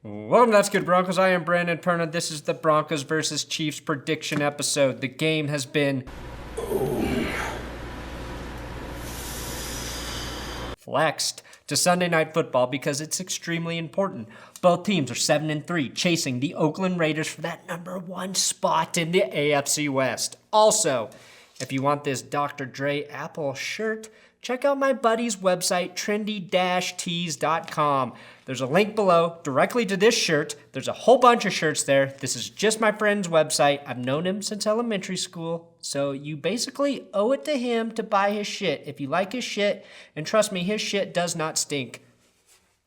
Welcome to That's Good Broncos. I am Brandon Perna. This is the Broncos versus Chiefs prediction episode. The game has been flexed to Sunday Night Football because it's extremely important. Both teams are 7-3, chasing the Oakland Raiders for that number one spot in the AFC West. Also, if you want this Dr. Dre Apple shirt, check out my buddy's website, trendy-tees.com. There's a link below directly to this shirt. There's a whole bunch of shirts there. This is just my friend's website. I've known him since elementary school, so you basically owe it to him to buy his shit. If you like his shit, and trust me, his shit does not stink.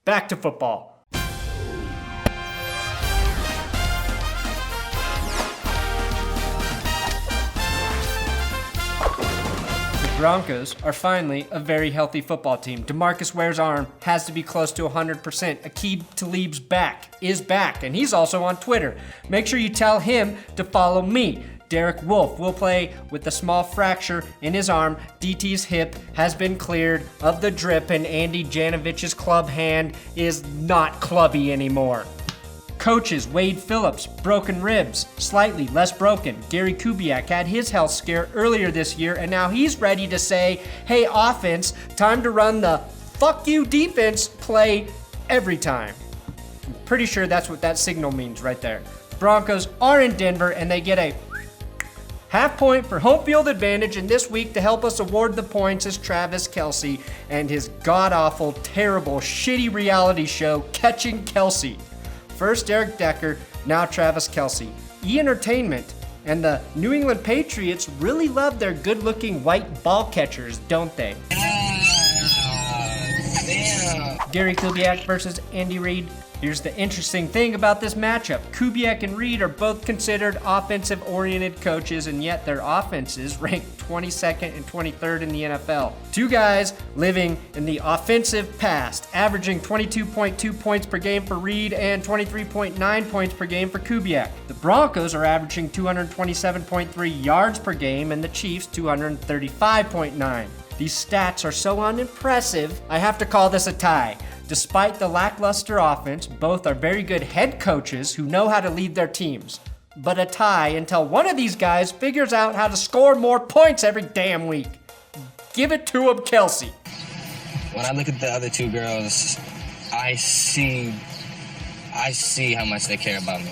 Back to football. Broncos are finally a very healthy football team. DeMarcus Ware's arm has to be close to 100%. Aqib Talib's is back, and he's also on Twitter. Make sure you tell him to follow me. Derek Wolfe will play with a small fracture in his arm. DT's hip has been cleared of the drip, and Andy Janovich's club hand is not clubby anymore. Coaches, Wade Phillips, broken ribs, slightly less broken. Gary Kubiak had his health scare earlier this year, and now he's ready to say, hey, offense, time to run the fuck you defense play every time. I'm pretty sure that's what that signal means right there. Broncos are in Denver, and they get a half point for home field advantage, and this week to help us award the points is Travis Kelce and his god-awful, terrible, shitty reality show, Catching Kelce. First Eric Decker, now Travis Kelce. E-Entertainment and the New England Patriots really love their good-looking white ball catchers, don't they? Gary Kubiak versus Andy Reid. Here's the interesting thing about this matchup. Kubiak and Reid are both considered offensive-oriented coaches, and yet their offenses rank 22nd and 23rd in the NFL. Two guys living in the offensive past, averaging 22.2 points per game for Reid and 23.9 points per game for Kubiak. The Broncos are averaging 227.3 yards per game, and the Chiefs 235.9. These stats are so unimpressive, I have to call this a tie. Despite the lackluster offense, both are very good head coaches who know how to lead their teams. But a tie until one of these guys figures out how to score more points every damn week. Give it to him, Kelce. When I look at the other two girls, I see how much they care about me.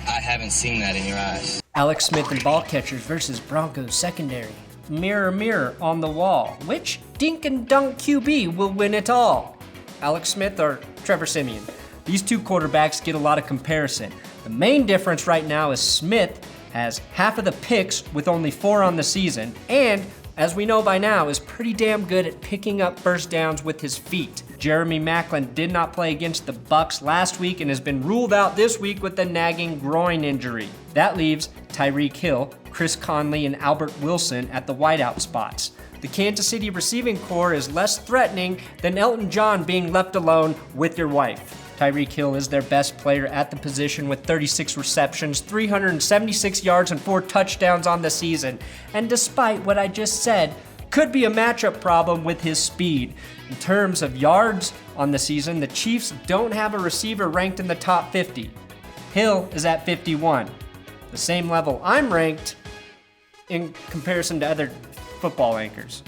I haven't seen that in your eyes. Alex Smith and ball catchers versus Broncos secondary. Mirror, mirror on the wall. Which dink and dunk QB will win it all? Alex Smith or Trevor Siemian? These two quarterbacks get a lot of comparison. The main difference right now is Smith has half of the picks with only 4 on the season, and as we know by now, is pretty damn good at picking up first downs with his feet. Jeremy Maclin did not play against the Bucs last week and has been ruled out this week with a nagging groin injury. That leaves Tyreek Hill, Chris Conley, and Albert Wilson at the wideout spots. The Kansas City receiving core is less threatening than Elton John being left alone with your wife. Tyreek Hill is their best player at the position with 36 receptions, 376 yards, and 4 touchdowns on the season. And despite what I just said, could be a matchup problem with his speed. In terms of yards on the season, the Chiefs don't have a receiver ranked in the top 50. Hill is at 51. The same level I'm ranked in comparison to other football anchors.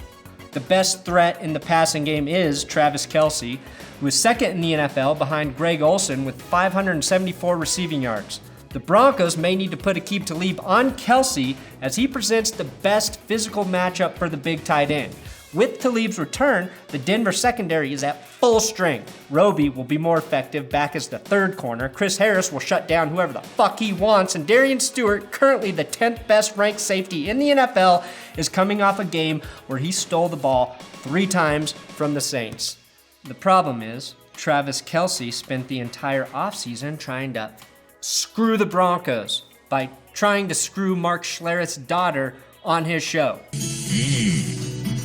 The best threat in the passing game is Travis Kelce, who is second in the NFL behind Greg Olsen with 574 receiving yards. The Broncos may need to put Aqib Talib on Kelce as he presents the best physical matchup for the big tight end. With Talib's return, the Denver secondary is at full strength. Roby will be more effective back as the third corner. Chris Harris will shut down whoever the fuck he wants. And Darian Stewart, currently the 10th best ranked safety in the NFL, is coming off a game where he stole the ball 3 times from the Saints. The problem is, Travis Kelce spent the entire offseason trying to screw the Broncos by trying to screw Mark Schlereth's daughter on his show.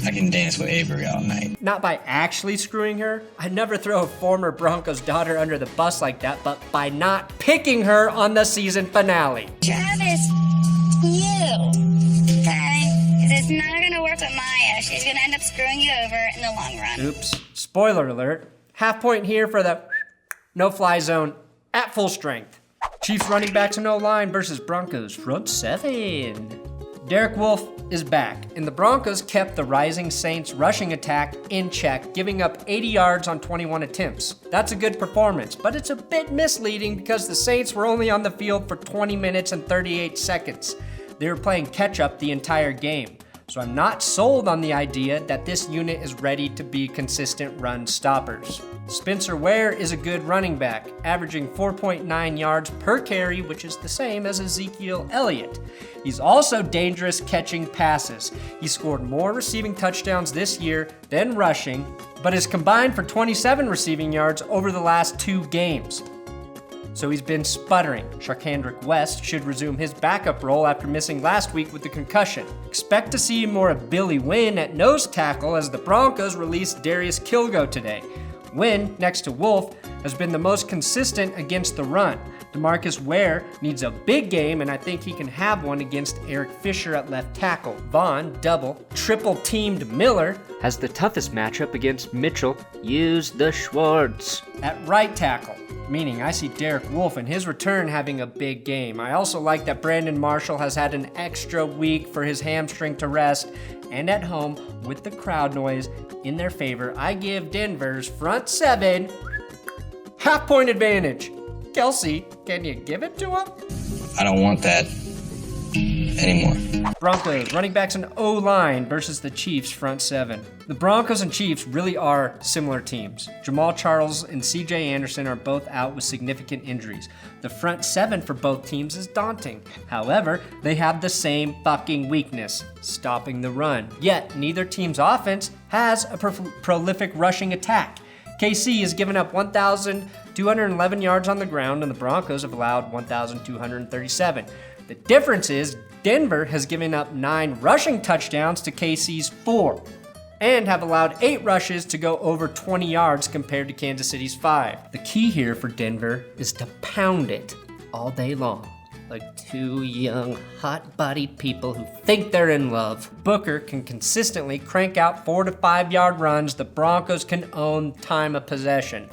I can dance with Avery all night. Not by actually screwing her. I'd never throw a former Broncos daughter under the bus like that, but by not picking her on the season finale. Travis, you, okay? Because it's not going to work with Maya. She's going to end up screwing you over in the long run. Oops. Spoiler alert. Half point here for the no-fly zone at full strength. Chiefs running backs and O-line versus Broncos front seven. Derek Wolfe is back, and the Broncos kept the rising Saints rushing attack in check, giving up 80 yards on 21 attempts. That's a good performance, but it's a bit misleading because the Saints were only on the field for 20 minutes and 38 seconds. They were playing catch-up the entire game, so I'm not sold on the idea that this unit is ready to be consistent run stoppers. Spencer Ware is a good running back, averaging 4.9 yards per carry, which is the same as Ezekiel Elliott. He's also dangerous catching passes. He scored more receiving touchdowns this year than rushing, but is combined for 27 receiving yards over the last 2 games. So he's been sputtering. Sharkhandrick West should resume his backup role after missing last week with the concussion. Expect to see more of Billy Wynn at nose tackle as the Broncos release Darius Kilgo today. Wynn, next to Wolfe, has been the most consistent against the run. DeMarcus Ware needs a big game, and I think he can have one against Eric Fisher at left tackle. Vaughn, double, triple-teamed Miller has the toughest matchup against Mitchell. Use the Schwartz at right tackle, meaning I see Derek Wolfe and his return having a big game. I also like that Brandon Marshall has had an extra week for his hamstring to rest, and at home, with the crowd noise in their favor, I give Denver's front seven half-point advantage. Kelsey, can you give it to him? I don't want that anymore. Broncos, running backs and O-line versus the Chiefs front seven. The Broncos and Chiefs really are similar teams. Jamal Charles and C.J. Anderson are both out with significant injuries. The front seven for both teams is daunting. However, they have the same fucking weakness, stopping the run. Yet, neither team's offense has a prolific rushing attack. KC has given up 1,211 yards on the ground, and the Broncos have allowed 1,237. The difference is Denver has given up 9 rushing touchdowns to KC's 4, and have allowed 8 rushes to go over 20 yards compared to Kansas City's 5. The key here for Denver is to pound it all day long, like 2 young, hot-bodied people who think they're in love. Booker can consistently crank out 4 to 5 yard runs. The Broncos can own time of possession.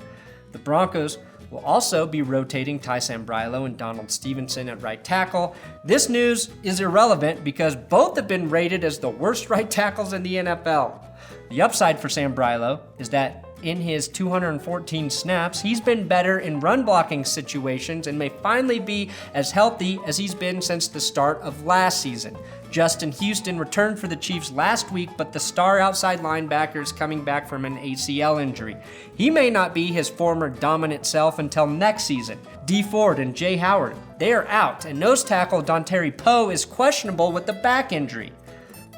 The Broncos will also be rotating Ty Sambrailo and Donald Stevenson at right tackle. This news is irrelevant because both have been rated as the worst right tackles in the NFL. The upside for Sambrailo is that in his 214 snaps, he's been better in run blocking situations and may finally be as healthy as he's been since the start of last season. Justin Houston returned for the Chiefs last week, but the star outside linebacker is coming back from an ACL injury. He may not be his former dominant self until next season. Dee Ford and Jay Howard, they are out, and nose tackle Dontari Poe is questionable with the back injury.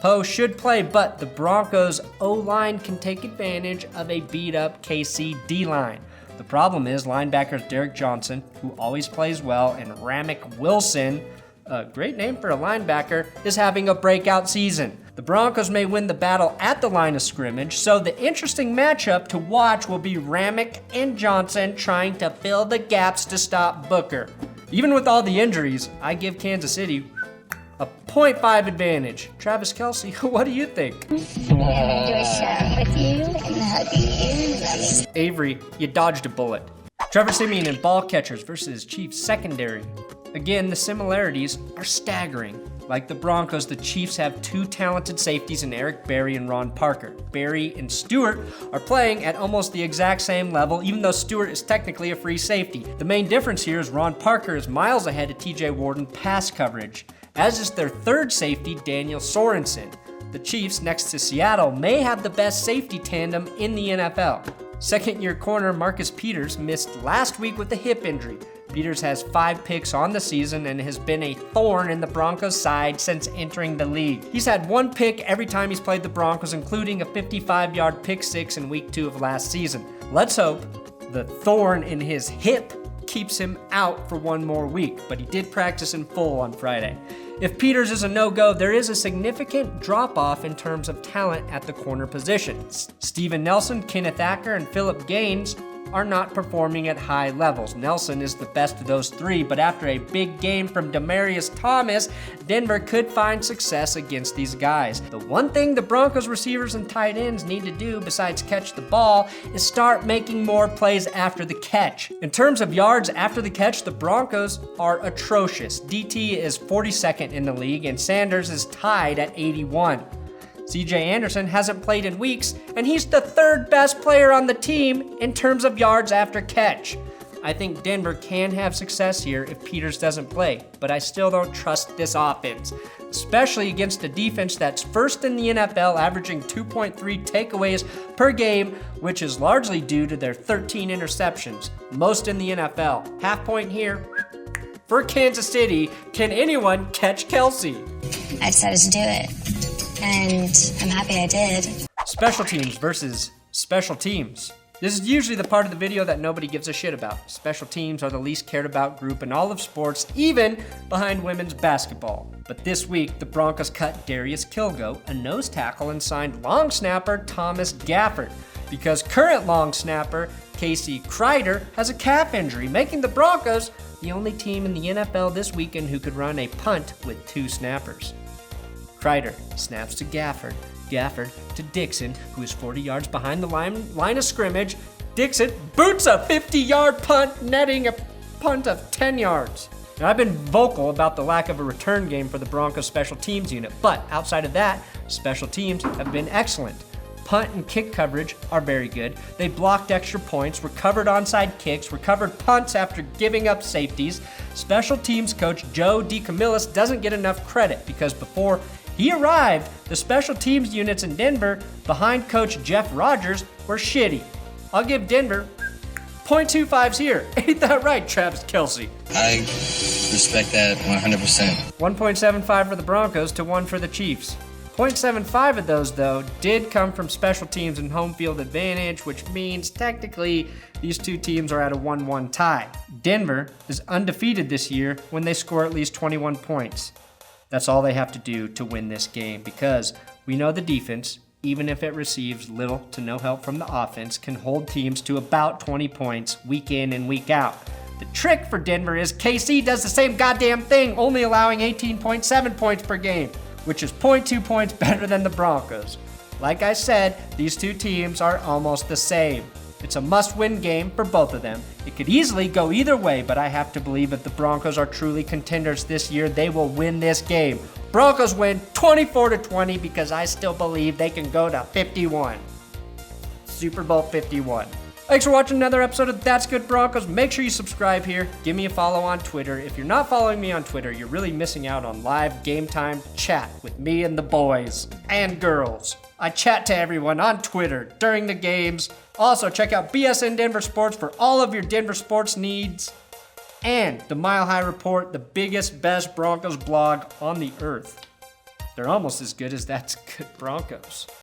Poe should play, but the Broncos O-line can take advantage of a beat-up KC D-line. The problem is linebackers Derek Johnson, who always plays well, and Ramik Wilson, a great name for a linebacker, is having a breakout season. The Broncos may win the battle at the line of scrimmage, so the interesting matchup to watch will be Ramik and Johnson trying to fill the gaps to stop Booker. Even with all the injuries, I give Kansas City a 0.5 advantage. Travis Kelce, what do you think? Do a shout with you and hug you. Avery, you dodged a bullet. Trevor Siemian and ball catchers versus Chiefs secondary. Again, the similarities are staggering. Like the Broncos, the Chiefs have 2 talented safeties in Eric Berry and Ron Parker. Berry and Stewart are playing at almost the exact same level, even though Stewart is technically a free safety. The main difference here is Ron Parker is miles ahead of TJ Warden pass coverage, as is their third safety, Daniel Sorensen. The Chiefs, next to Seattle, may have the best safety tandem in the NFL. Second-year corner Marcus Peters missed last week with a hip injury. Peters has 5 picks on the season and has been a thorn in the Broncos' side since entering the league. He's had 1 pick every time he's played the Broncos, including a 55-yard pick 6 in week 2 of last season. Let's hope the thorn in his hip keeps him out for 1 more week, but he did practice in full on Friday. If Peters is a no-go, there is a significant drop-off in terms of talent at the corner position. Steven Nelson, Kenneth Acker, and Philip Gaines are not performing at high levels. Nelson is the best of those three, but after a big game from Demaryiust, Denver could find success against these guys. The one thing the Broncos receivers and tight ends need to do besides catch the ball is start making more plays after the catch. In terms of yards after the catch, the Broncos are atrocious. DT is 42nd in the league and Sanders is tied at 81. CJ Anderson hasn't played in weeks, and he's the third best player on the team in terms of yards after catch. I think Denver can have success here if Peters doesn't play, but I still don't trust this offense, especially against a defense that's first in the NFL, averaging 2.3 takeaways per game, which is largely due to their 13 interceptions, most in the NFL. Half point here. For Kansas City, can anyone catch Kelsey? I decided to do it. And I'm happy I did. Special teams versus special teams. This is usually the part of the video that nobody gives a shit about. Special teams are the least cared about group in all of sports, even behind women's basketball. But this week, the Broncos cut Darius Kilgo, a nose tackle, and signed long snapper Thomas Gafford, because current long snapper Casey Kreider has a calf injury, making the Broncos the only team in the NFL this weekend who could run a punt with two snappers. Kreider snaps to Gafford to Dixon, who is 40 yards behind the line of scrimmage. Dixon boots a 50-yard punt, netting a punt of 10 yards. Now, I've been vocal about the lack of a return game for the Broncos special teams unit, but outside of that, special teams have been excellent. Punt and kick coverage are very good. They blocked extra points, recovered onside kicks, recovered punts after giving up safeties. Special teams coach Joe DeCamillis doesn't get enough credit because before he arrived, the special teams units in Denver behind coach Jeff Rodgers were shitty. I'll give Denver 0.25s here. Ain't that right, Travis Kelce? I respect that 100%. 1.75 for the Broncos to 1 for the Chiefs. 0.75 of those, though, did come from special teams and home field advantage, which means technically these two teams are at a 1-1 tie. Denver is undefeated this year when they score at least 21 points. That's all they have to do to win this game because we know the defense, even if it receives little to no help from the offense, can hold teams to about 20 points week in and week out. The trick for Denver is KC does the same goddamn thing, only allowing 18.7 points per game, which is 0.2 points better than the Broncos. Like I said, these two teams are almost the same. It's a must-win game for both of them. It could easily go either way, but I have to believe if the Broncos are truly contenders this year, they will win this game. Broncos win 24-20 because I still believe they can go to 51. Super Bowl 51. Thanks for watching another episode of That's Good Broncos. Make sure you subscribe here. Give me a follow on Twitter. If you're not following me on Twitter, you're really missing out on live game time chat with me and the boys and girls. I chat to everyone on Twitter during the games. Also, check out BSN Denver Sports for all of your Denver sports needs. And the Mile High Report, the biggest, best Broncos blog on the earth. They're almost as good as That's Good Broncos.